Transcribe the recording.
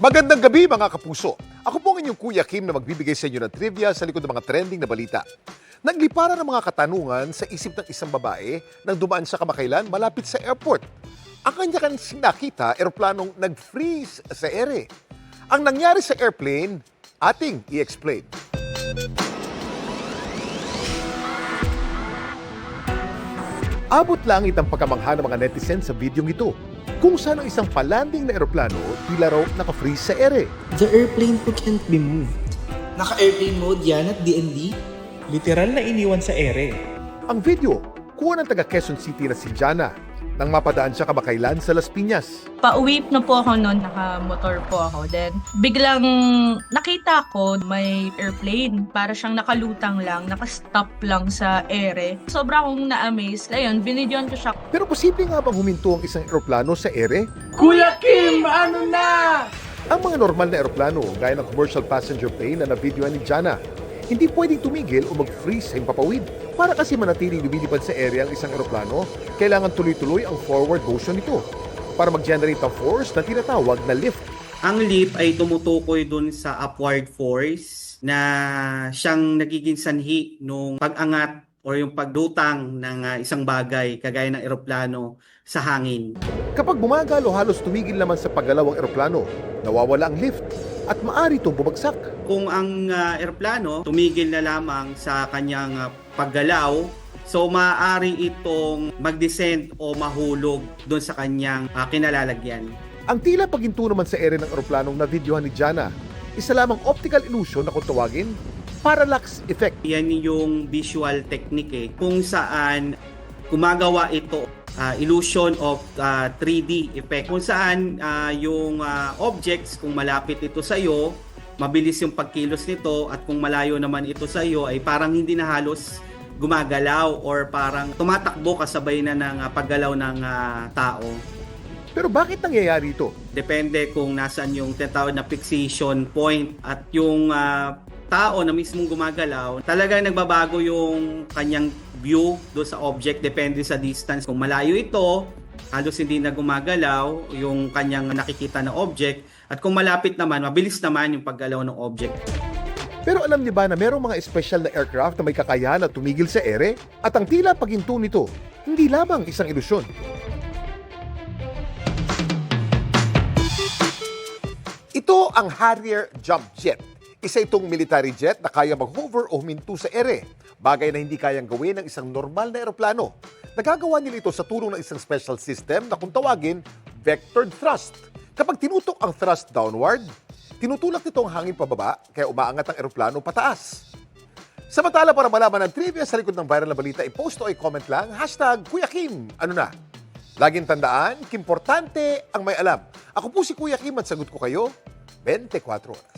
Magandang gabi mga kapuso. Ako po ang inyong Kuya Kim na magbibigay sa inyo ng trivia sa likod ng mga trending na balita. Nagliparan ng mga katanungan sa isip ng isang babae nang dumaan siya kamakailan malapit sa airport. Ang kanya nakita, eroplanong nag-freeze sa ere. Ang nangyari sa airplane, ating i-explain. Abot langit ang pagkamangha ng mga netizen sa videong ito. Kung saan ang isang palanding na eroplano tila raw naka-freeze sa ere. The airplane can't be moved. Naka-airplane mode yan at DND? Literal na iniwan sa ere. Ang video, kuha ng taga Quezon City na si Jana nang mapadaan siya kamakailan sa Las Piñas. Pauwi na po ako noon, naka-motor po ako. Then, biglang nakita ko may airplane. Para siyang nakalutang lang, nakastop lang sa ere. Sobra akong na-amaze. Ayun, binidyoan ko siya. Pero posible nga bang huminto ang isang eroplano sa ere? Kuya Kim, ano na? Ang mga normal na eroplano, gaya ng commercial passenger plane na nabidyoan ni Jana, hindi pwedeng tumigil o mag-freeze sa himpapawid. Para kasi manatiling lumilipad sa ere ang isang eroplano, kailangan tuloy-tuloy ang forward motion nito para mag-generate ng force na tinatawag na lift. Ang lift ay tumutukoy dun sa upward force na siyang nagiging sanhi nung pag-angat o yung pagdutang ng isang bagay kagaya ng eroplano sa hangin. Kapag bumagal o halos tumigil naman sa paggalaw ang eroplano, nawawala ang lift at maaari itong bumagsak. Kung ang eroplano tumigil na lamang sa kanyang paggalaw, so maaari itong mag-descend o mahulog doon sa kanyang kinalalagyan. Ang tila paginto naman sa ere ng eroplanong na videohan ni Jana, isa lamang optical illusion na kung tawagin, parallax effect. Yan yung visual technique kung saan gumagawa ito illusion of 3D effect. Kung saan yung objects, kung malapit ito sa iyo, mabilis yung pagkilos nito, at kung malayo naman ito sa iyo ay parang hindi na halos gumagalaw or parang tumatakbo kasabay na ng paggalaw ng tao. Pero bakit nangyayari ito? Depende kung nasaan yung tinatawag na fixation point at yung tao na mismong gumagalaw, talagang nagbabago yung kanyang view do sa object depende sa distance. Kung malayo ito, halos hindi na gumagalaw yung kanyang nakikita na object, at kung malapit naman, mabilis naman yung paggalaw ng object. Pero alam niyo ba na merong mga special na aircraft na may kakayahan na tumigil sa ere? At ang tila paginto nito, hindi lamang isang ilusyon. Ito ang Harrier Jump Jet. Isa itong military jet na kaya mag-hover o huminto sa ere. Bagay na hindi kayang gawin ng isang normal na eroplano. Nagagawa nila ito sa tulong ng isang special system na kung tawagin, vectored thrust. Kapag tinutok ang thrust downward, tinutulak nito ang hangin pababa, kaya umaangat ang eroplano pataas. Samantala, para malaman ang trivia sa likod ng viral na balita, i-post o i-comment lang, #Kuya Kim. Ano na? Laging tandaan, importante ang may alam. Ako po si Kuya Kim at sagot ko kayo, 24 oras.